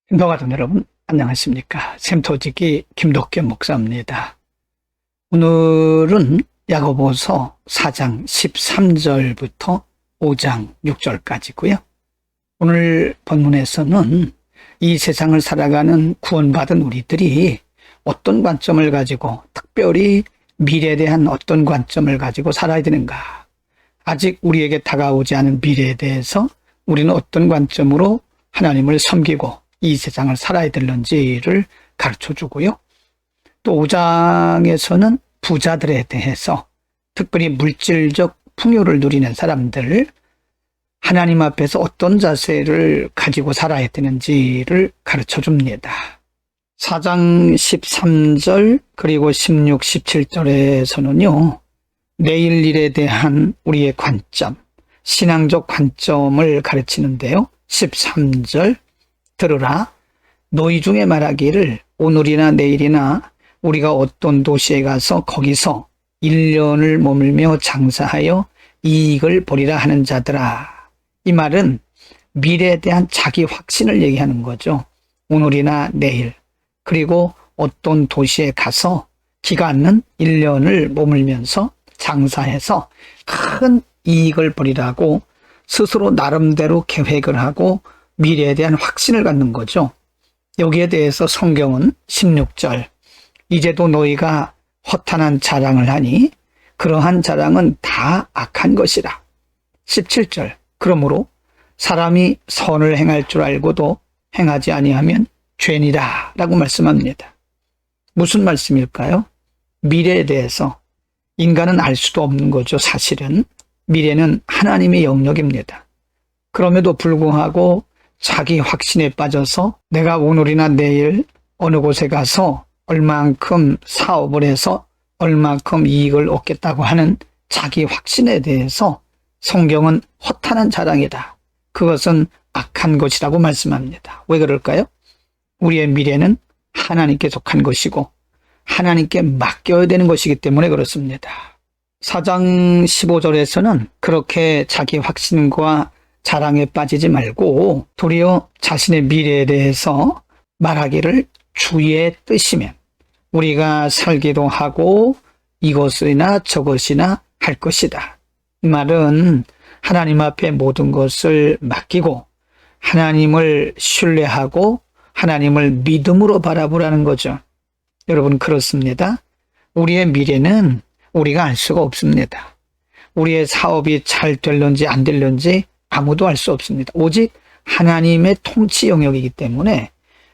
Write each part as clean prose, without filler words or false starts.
신도가족 여러분, 안녕하십니까? 샘토지기 김덕겸 목사입니다. 오늘은 야고보서 4장 13절부터 5장 6절까지고요. 오늘 본문에서는 이 세상을 살아가는 구원받은 우리들이 어떤 관점을 가지고, 특별히 미래에 대한 어떤 관점을 가지고 살아야 되는가, 아직 우리에게 다가오지 않은 미래에 대해서 우리는 어떤 관점으로 하나님을 섬기고 이 세상을 살아야 되는지를 가르쳐 주고요. 또 5장에서는 부자들에 대해서, 특별히 물질적 풍요를 누리는 사람들, 하나님 앞에서 어떤 자세를 가지고 살아야 되는지를 가르쳐 줍니다. 4장 13절 그리고 16, 17절에서는요. 내일 일에 대한 우리의 관점, 신앙적 관점을 가르치는데요. 13절 들으라. 너희 중에 말하기를 오늘이나 내일이나 우리가 어떤 도시에 가서 거기서 1년을 머물며 장사하여 이익을 보리라 하는 자들아. 이 말은 미래에 대한 자기 확신을 얘기하는 거죠. 오늘이나 내일, 그리고 어떤 도시에 가서 기간은 1년을 머물면서 장사해서 큰 이익을 보리라고 스스로 나름대로 계획을 하고 미래에 대한 확신을 갖는 거죠. 여기에 대해서 성경은 16절, 이제도 너희가 허탄한 자랑을 하니 그러한 자랑은 다 악한 것이라. 17절, 그러므로 사람이 선을 행할 줄 알고도 행하지 아니하면 죄니라 라고 말씀합니다. 무슨 말씀일까요? 미래에 대해서 인간은 알 수도 없는 거죠. 사실은 미래는 하나님의 영역입니다. 그럼에도 불구하고 자기 확신에 빠져서 내가 오늘이나 내일 어느 곳에 가서 얼만큼 사업을 해서 얼만큼 이익을 얻겠다고 하는 자기 확신에 대해서 성경은 허탄한 자랑이다, 그것은 악한 것이라고 말씀합니다. 왜 그럴까요? 우리의 미래는 하나님께 속한 것이고 하나님께 맡겨야 되는 것이기 때문에 그렇습니다. 4장 15절에서는 그렇게 자기 확신과 자랑에 빠지지 말고 도리어 자신의 미래에 대해서 말하기를 주의 뜻이면 우리가 살기도 하고 이것이나 저것이나 할 것이다. 이 말은 하나님 앞에 모든 것을 맡기고 하나님을 신뢰하고 하나님을 믿음으로 바라보라는 거죠. 여러분, 그렇습니다. 우리의 미래는 우리가 알 수가 없습니다. 우리의 사업이 잘 될런지 안 될런지 아무도 알 수 없습니다. 오직 하나님의 통치 영역이기 때문에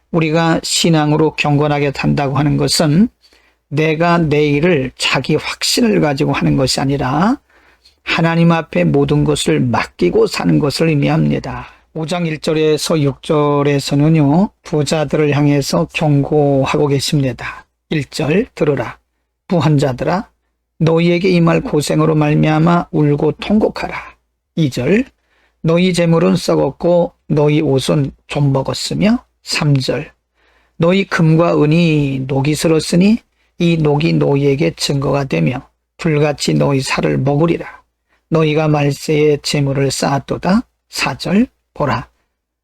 우리가 신앙으로 경건하게 산다고 하는 것은 내가 내일을 자기 확신을 가지고 하는 것이 아니라 하나님 앞에 모든 것을 맡기고 사는 것을 의미합니다. 5장 1절에서 6절에서는요. 부자들을 향해서 경고하고 계십니다. 1절 들으라. 부한 자들아, 너희에게 임할 고생으로 말미암아 울고 통곡하라. 2절, 너희 재물은 썩었고 너희 옷은 좀 먹었으며. 3절, 너희 금과 은이 녹이 슬었으니 이 녹이 너희에게 증거가 되며 불같이 너희 살을 먹으리라. 너희가 말세에 재물을 쌓았도다. 4절, 보라,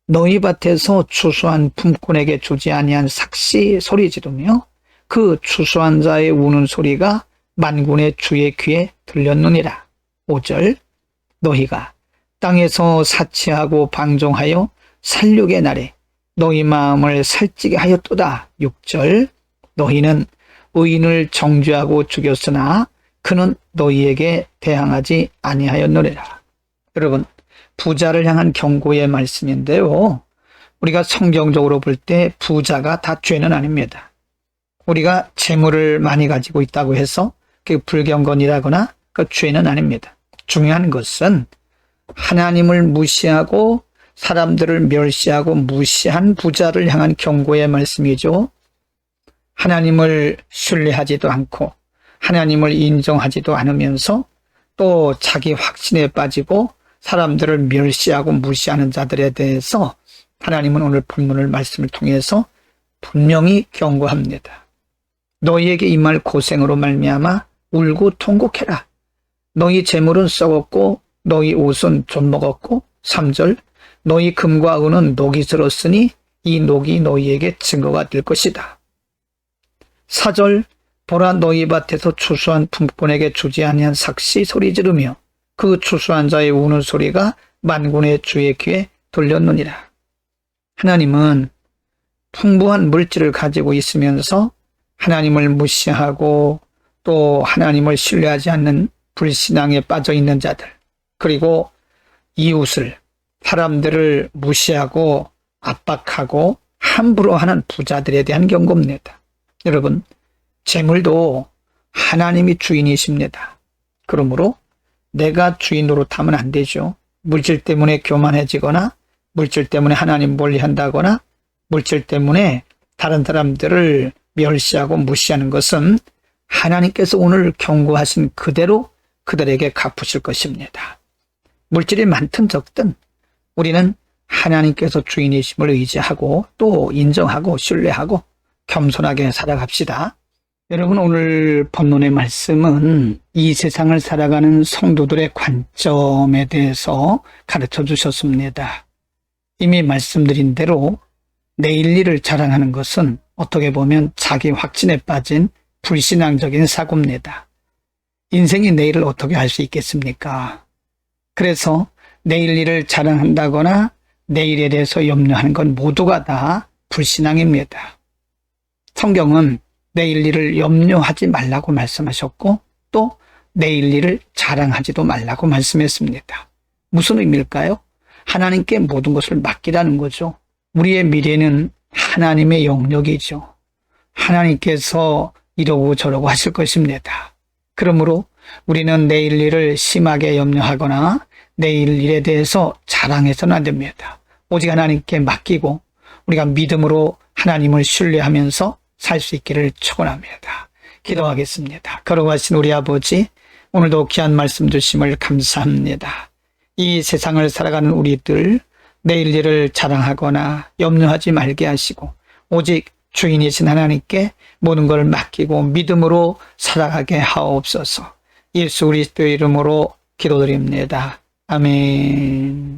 너희 밭에서 추수한 품꾼에게 주지 아니한 삭시 소리 지르며 그 추수한 자의 우는 소리가 만군의 주의 귀에 들렸느니라. 5절, 너희가 땅에서 사치하고 방종하여 살육의 날에 너희 마음을 살찌게 하였도다. 6절, 너희는 의인을 정죄하고 죽였으나 그는 너희에게 대항하지 아니하였느니라. 여러분, 부자를 향한 경고의 말씀인데요. 우리가 성경적으로 볼 때 부자가 다 죄는 아닙니다. 우리가 재물을 많이 가지고 있다고 해서 그 불경건이라거나 그 죄는 아닙니다. 중요한 것은 하나님을 무시하고 사람들을 멸시하고 무시한 부자를 향한 경고의 말씀이죠. 하나님을 신뢰하지도 않고 하나님을 인정하지도 않으면서 또 자기 확신에 빠지고 사람들을 멸시하고 무시하는 자들에 대해서 하나님은 오늘 본문을 말씀을 통해서 분명히 경고합니다. 너희에게 임할 고생으로 말미암아 울고 통곡해라. 너희 재물은 썩었고 너희 옷은 좀 먹었고. 3절, 너희 금과 은은 녹이 슬었으니 이 녹이 너희에게 증거가 될 것이다. 4절 보라 너희 밭에서 추수한 품꾼에게 주지 아니한 삭시 소리 지르며 그 추수한 자의 우는 소리가 만군의 주의 귀에 들렸느니라. 하나님은 풍부한 물질을 가지고 있으면서 하나님을 무시하고 또 하나님을 신뢰하지 않는 불신앙에 빠져 있는 자들, 그리고 이웃을, 사람들을 무시하고 압박하고 함부로 하는 부자들에 대한 경고입니다. 여러분, 재물도 하나님이 주인이십니다. 그러므로 내가 주인 노릇하면 안 되죠. 물질 때문에 교만해지거나 물질 때문에 하나님 멀리한다거나 물질 때문에 다른 사람들을 멸시하고 무시하는 것은 하나님께서 오늘 경고하신 그대로 그들에게 갚으실 것입니다. 물질이 많든 적든 우리는 하나님께서 주인이심을 의지하고 또 인정하고 신뢰하고 겸손하게 살아갑시다. 여러분, 오늘 본문의 말씀은 이 세상을 살아가는 성도들의 관점에 대해서 가르쳐 주셨습니다. 이미 말씀드린 대로 내일 일을 자랑하는 것은 어떻게 보면 자기 확신에 빠진 불신앙적인 사고입니다. 인생이 내일을 어떻게 알 수 있겠습니까? 그래서 내일 일을 자랑한다거나 내일에 대해서 염려하는 건 모두가 다 불신앙입니다. 성경은 내일 일을 염려하지 말라고 말씀하셨고 또 내일 일을 자랑하지도 말라고 말씀했습니다. 무슨 의미일까요? 하나님께 모든 것을 맡기라는 거죠. 우리의 미래는 하나님의 영역이죠. 하나님께서 이러고 저러고 하실 것입니다. 그러므로 우리는 내일 일을 심하게 염려하거나 내일 일에 대해서 자랑해서는 안 됩니다. 오직 하나님께 맡기고 우리가 믿음으로 하나님을 신뢰하면서 살 수 있기를 축원합니다. 기도하겠습니다. 거룩하신 우리 아버지, 오늘도 귀한 말씀 주심을 감사합니다. 이 세상을 살아가는 우리들 내일 일을 자랑하거나 염려하지 말게 하시고 오직 주인이신 하나님께 모든 걸 맡기고 믿음으로 살아가게 하옵소서. 예수 그리스도의 이름으로 기도드립니다. 아멘.